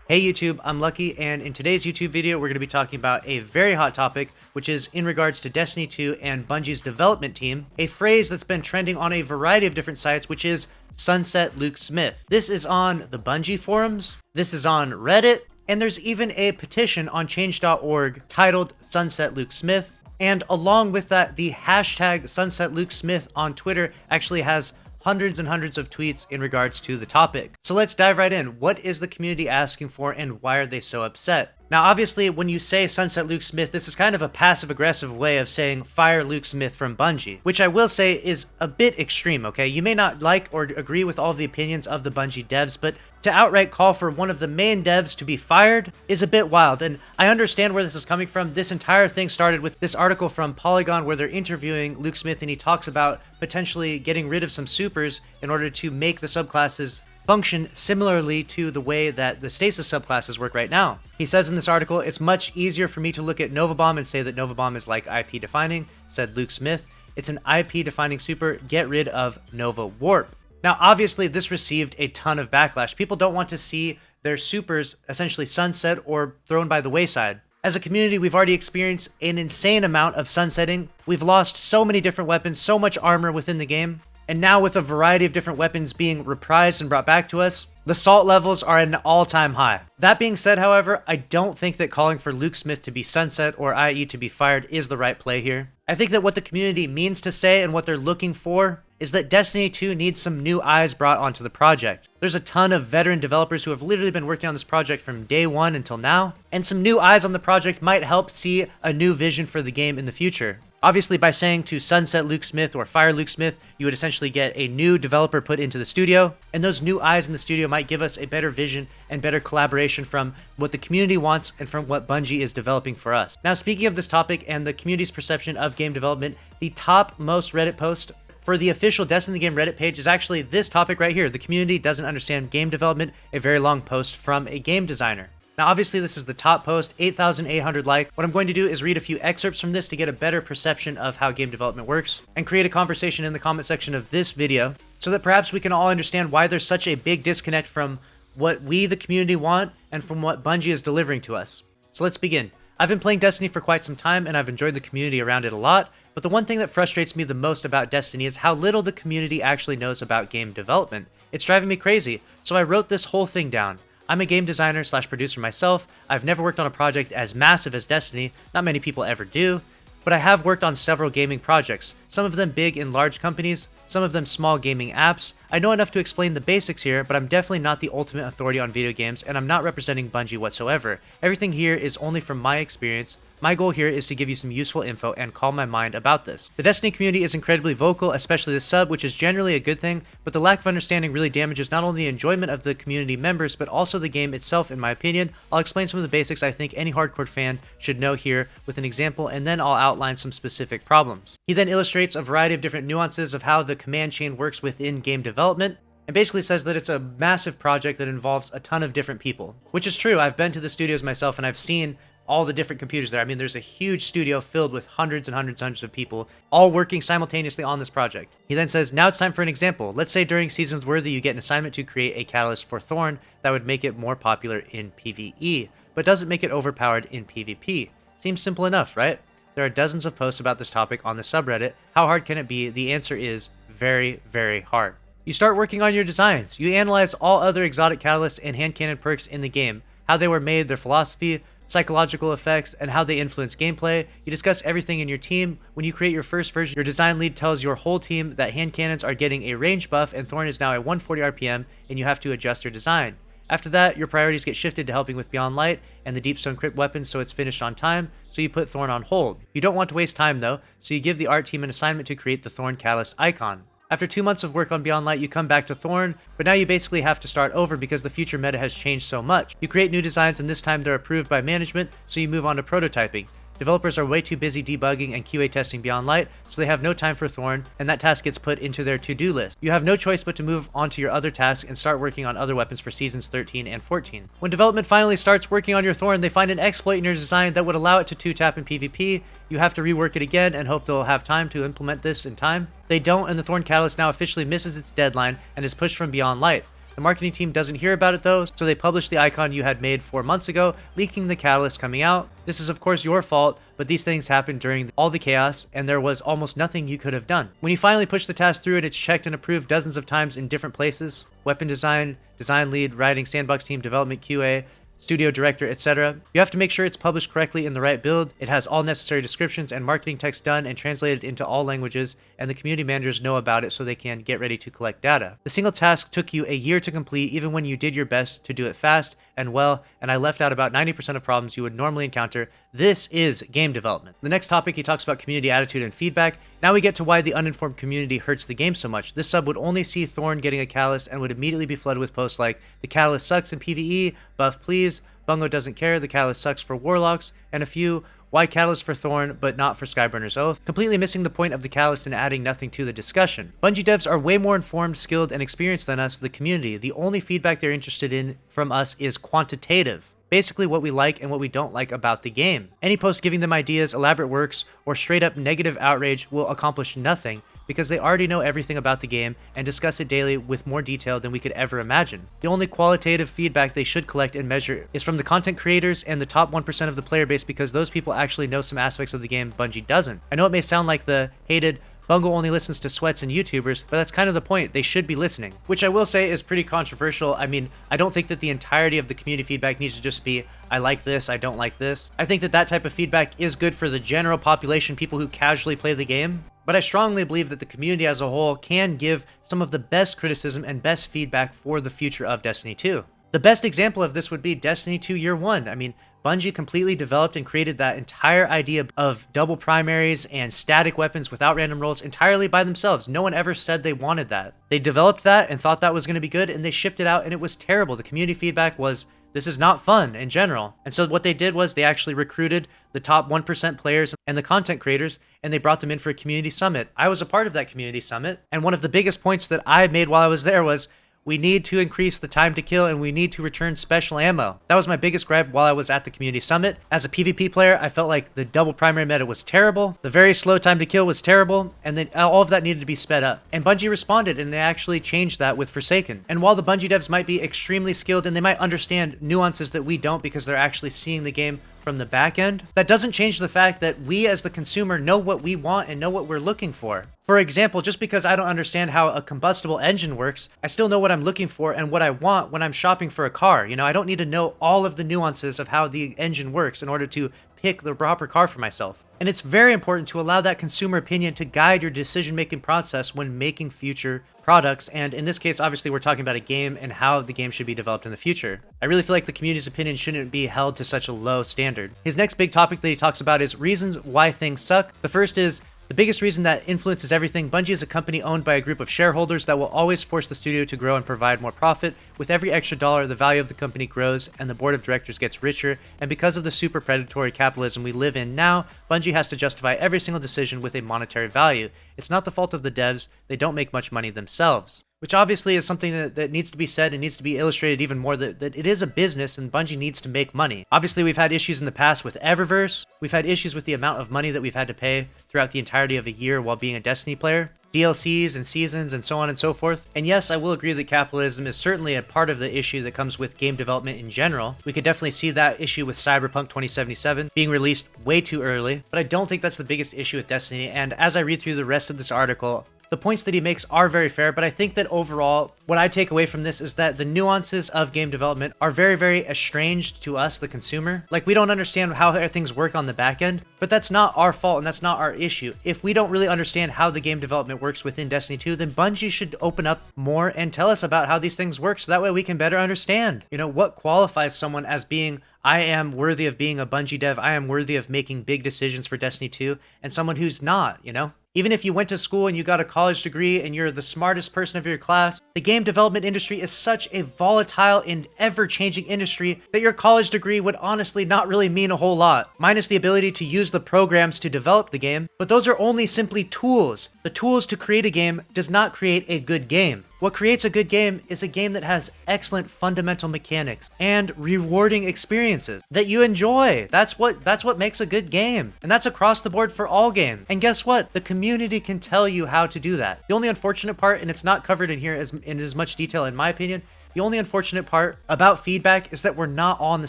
Hey YouTube, I'm Lucky, and in today's YouTube video, we're going to be talking about a very hot topic, which is in regards to Destiny 2 and Bungie's development team, a phrase that's been trending on a variety of different sites, which is Sunset Luke Smith. This is on the Bungie forums, this is on Reddit, and there's even a petition on change.org titled Sunset Luke Smith. And along with that, the hashtag Sunset Luke Smith on Twitter actually has hundreds and hundreds of tweets in regards to the topic. So let's dive right in. What is the community asking for and why are they so upset? Now, obviously, when you say Sunset Luke Smith, this is kind of a passive-aggressive way of saying fire Luke Smith from Bungie, which I will say is a bit extreme, okay? You may not like or agree with all of the opinions of the Bungie devs, but to outright call for one of the main devs to be fired is a bit wild, and I understand where this is coming from. This entire thing started with this article from Polygon where they're interviewing Luke Smith, and he talks about potentially getting rid of some supers in order to make the subclasses function similarly to the way that the stasis subclasses work right now. He says in this article, "It's much easier for me to look at Nova Bomb and say that Nova Bomb is like IP defining," said Luke Smith. "It's an IP defining super, get rid of Nova Warp." Now, obviously, this received a ton of backlash. People don't want to see their supers essentially sunset or thrown by the wayside. As a community, we've already experienced an insane amount of sunsetting. We've lost so many different weapons, so much armor within the game. And now with a variety of different weapons being reprised and brought back to us, the salt levels are at an all-time high. That being said, however, I don't think that calling for Luke Smith to be sunset or i.e. to be fired is the right play here. I think that what the community means to say and what they're looking for is that Destiny 2 needs some new eyes brought onto the project. There's a ton of veteran developers who have literally been working on this project from day one until now, and some new eyes on the project might help see a new vision for the game in the future. Obviously, by saying to sunset Luke Smith or fire Luke Smith, you would essentially get a new developer put into the studio, and those new eyes in the studio might give us a better vision and better collaboration from what the community wants and from what Bungie is developing for us. Now, speaking of this topic and the community's perception of game development, the top most Reddit post for the official Destiny Game Reddit page is actually this topic right here. The community doesn't understand game development, a very long post from a game designer. Now, obviously, this is the top post, 8,800 likes. What I'm going to do is read a few excerpts from this to get a better perception of how game development works and create a conversation in the comment section of this video so that perhaps we can all understand why there's such a big disconnect from what we, the community, want and from what Bungie is delivering to us. So let's begin. I've been playing Destiny for quite some time and I've enjoyed the community around it a lot, but the one thing that frustrates me the most about Destiny is how little the community actually knows about game development. It's driving me crazy, so I wrote this whole thing down. I'm a game designer slash producer myself. I've never worked on a project as massive as Destiny, not many people ever do, but I have worked on several gaming projects, some of them big in large companies, some of them small gaming apps. I know enough to explain the basics here, but I'm definitely not the ultimate authority on video games, and I'm not representing Bungie whatsoever. Everything here is only from my experience. My goal here is to give you some useful info and calm my mind about this. The Destiny community is incredibly vocal, especially the sub, which is generally a good thing, but the lack of understanding really damages not only the enjoyment of the community members, but also the game itself, in my opinion. I'll explain some of the basics I think any hardcore fan should know here with an example, and then I'll outline some specific problems. He then illustrates a variety of different nuances of how the command chain works within game development, and basically says that it's a massive project that involves a ton of different people. Which is true, I've been to the studios myself and I've seen all the different computers there. I mean, there's a huge studio filled with hundreds and hundreds and hundreds of people, all working simultaneously on this project. He then says, now it's time for an example. Let's say during Seasons Worthy, you get an assignment to create a catalyst for Thorn that would make it more popular in PvE, but doesn't make it overpowered in PvP. Seems simple enough, right? There are dozens of posts about this topic on the subreddit. How hard can it be? The answer is very, very hard. You start working on your designs. You analyze all other exotic catalysts and hand cannon perks in the game, how they were made, their philosophy, psychological effects, and how they influence gameplay. You discuss everything in your team. When you create your first version, your design lead tells your whole team that hand cannons are getting a range buff and Thorn is now at 140 RPM and you have to adjust your design. After that, your priorities get shifted to helping with Beyond Light and the Deepstone Crypt weapons so it's finished on time, so you put Thorn on hold. You don't want to waste time though, so you give the art team an assignment to create the Thorn Catalyst icon. After 2 months of work on Beyond Light, you come back to Thorn, but now you basically have to start over because the future meta has changed so much. You create new designs and this time they're approved by management, so you move on to prototyping. Developers are way too busy debugging and QA testing Beyond Light, so they have no time for Thorn, and that task gets put into their to-do list. You have no choice but to move on to your other tasks and start working on other weapons for Seasons 13 and 14. When development finally starts working on your Thorn, they find an exploit in your design that would allow it to 2-tap in PvP. You have to rework it again and hope they'll have time to implement this in time. They don't, and the Thorn Catalyst now officially misses its deadline and is pushed from Beyond Light. The marketing team doesn't hear about it though, so they publish the icon you had made 4 months ago, leaking the catalyst coming out. This is of course your fault, but these things happened during all the chaos, and there was almost nothing you could have done. When you finally push the task through and it's checked and approved dozens of times in different places, weapon design, design lead, writing, sandbox team, development, QA, studio director, etc. You have to make sure it's published correctly in the right build, it has all necessary descriptions and marketing text done and translated into all languages, and the community managers know about it so they can get ready to collect data. The single task took you a year to complete even when you did your best to do it fast and well, and I left out about 90% of problems you would normally encounter. This is game development. The next topic, he talks about community attitude and feedback. Now we get to why the uninformed community hurts the game so much. This sub would only see Thorn getting a Catalyst and would immediately be flooded with posts like, the Catalyst sucks in PvE, buff please, Bungo doesn't care, the Catalyst sucks for Warlocks, and a few, why Catalyst for Thorn but not for Skyburner's Oath, completely missing the point of the Catalyst and adding nothing to the discussion. Bungie devs are way more informed, skilled, and experienced than us, the community. The only feedback they're interested in from us is quantitative. Basically what we like and what we don't like about the game. Any post giving them ideas, elaborate works, or straight up negative outrage will accomplish nothing because they already know everything about the game and discuss it daily with more detail than we could ever imagine. The only qualitative feedback they should collect and measure is from the content creators and the top 1% of the player base because those people actually know some aspects of the game Bungie doesn't. I know it may sound like the hated Bungo only listens to sweats and YouTubers, but that's kind of the point. They should be listening. Which I will say is pretty controversial. I mean, I don't think that the entirety of the community feedback needs to just be, I like this, I don't like this. I think that that type of feedback is good for the general population, people who casually play the game. But I strongly believe that the community as a whole can give some of the best criticism and best feedback for the future of Destiny 2. The best example of this would be Destiny 2 Year 1. I mean, Bungie completely developed and created that entire idea of double primaries and static weapons without random rolls entirely by themselves. No one ever said they wanted that. They developed that and thought that was going to be good, and they shipped it out, and it was terrible. The community feedback was, this is not fun in general. And so what they did was they actually recruited the top 1% players and the content creators, and they brought them in for a community summit. I was a part of that community summit, and one of the biggest points that I made while I was there was, we need to increase the time to kill and we need to return special ammo. That was my biggest gripe while I was at the community summit. As a PvP player, I felt like the double primary meta was terrible, the very slow time to kill was terrible, and then all of that needed to be sped up. And Bungie responded, and they actually changed that with Forsaken. And while the Bungie devs might be extremely skilled and they might understand nuances that we don't because they're actually seeing the game from the back end, that doesn't change the fact that we as the consumer know what we want and know what we're looking for. For example, just because I don't understand how a combustible engine works, I still know what I'm looking for and what I want when I'm shopping for a car. You know, I don't need to know all of the nuances of how the engine works in order to pick the proper car for myself. And it's very important to allow that consumer opinion to guide your decision-making process when making future products, and in this case, obviously, we're talking about a game and how the game should be developed in the future. I really feel like the community's opinion shouldn't be held to such a low standard. His next big topic that he talks about is reasons why things suck. The first is, the biggest reason that influences everything, Bungie is a company owned by a group of shareholders that will always force the studio to grow and provide more profit. With every extra dollar, the value of the company grows and the board of directors gets richer, and because of the super predatory capitalism we live in now, Bungie has to justify every single decision with a monetary value. It's not the fault of the devs, they don't make much money themselves. Which obviously is something that needs to be said and needs to be illustrated even more, that it is a business and Bungie needs to make money. Obviously, we've had issues in the past with Eververse. We've had issues with the amount of money that we've had to pay throughout the entirety of a year while being a Destiny player. DLCs and seasons and so on and so forth. And yes, I will agree that capitalism is certainly a part of the issue that comes with game development in general. We could definitely see that issue with Cyberpunk 2077 being released way too early, but I don't think that's the biggest issue with Destiny. And as I read through the rest of this article, the points that he makes are very fair, but I think that overall, what I take away from this is that the nuances of game development are very, very estranged to us, the consumer. Like, we don't understand how things work on the back end, but that's not our fault and that's not our issue. If we don't really understand how the game development works within Destiny 2, then Bungie should open up more and tell us about how these things work so that way we can better understand, you know, what qualifies someone as being, I am worthy of being a Bungie dev, I am worthy of making big decisions for Destiny 2, and someone who's not, you know? Even if you went to school and you got a college degree and you're the smartest person of your class, the game development industry is such a volatile and ever-changing industry that your college degree would honestly not really mean a whole lot, minus the ability to use the programs to develop the game, but those are only simply tools. The tools to create a game does not create a good game. What creates a good game is a game that has excellent fundamental mechanics and rewarding experiences that you enjoy. That's what makes a good game. And that's across the board for all games. And guess what? The community can tell you how to do that. The only unfortunate part, and it's not covered in here in as much detail in my opinion, The only unfortunate part about feedback is that we're not all on the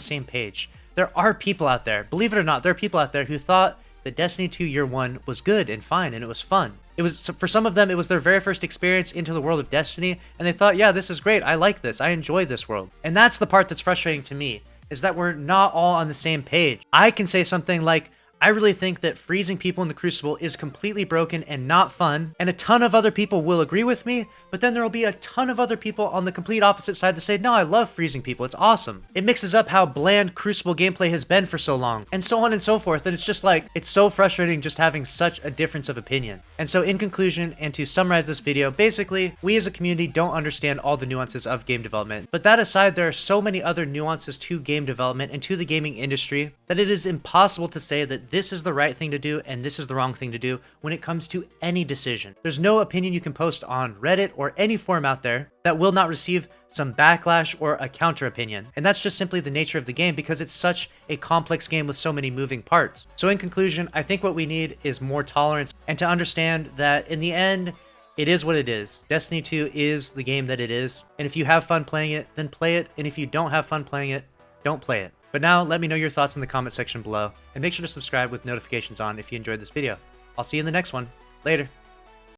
same page. There are people out there, believe it or not, there are people out there who thought that Destiny 2 Year 1 was good and fine and it was fun. It was, for some of them, it was their very first experience into the world of Destiny, and they thought, yeah, this is great, I like this, I enjoy this world. And that's the part that's frustrating to me, is that we're not all on the same page. I can say something like, I really think that freezing people in the Crucible is completely broken and not fun, and a ton of other people will agree with me, but then there will be a ton of other people on the complete opposite side to say, no, I love freezing people, it's awesome. It mixes up how bland Crucible gameplay has been for so long, and so on and so forth, and it's just like, it's so frustrating just having such a difference of opinion. And so in conclusion, and to summarize this video, basically, we as a community don't understand all the nuances of game development, but that aside, there are so many other nuances to game development and to the gaming industry that it is impossible to say that this is the right thing to do and this is the wrong thing to do when it comes to any decision. There's no opinion you can post on Reddit or any forum out there that will not receive some backlash or a counter opinion. And that's just simply the nature of the game because it's such a complex game with so many moving parts. So in conclusion, I think what we need is more tolerance and to understand that in the end, it is what it is. Destiny 2 is the game that it is. And if you have fun playing it, then play it. And if you don't have fun playing it, don't play it. But now, let me know your thoughts in the comment section below, and make sure to subscribe with notifications on if you enjoyed this video. I'll see you in the next one. Later.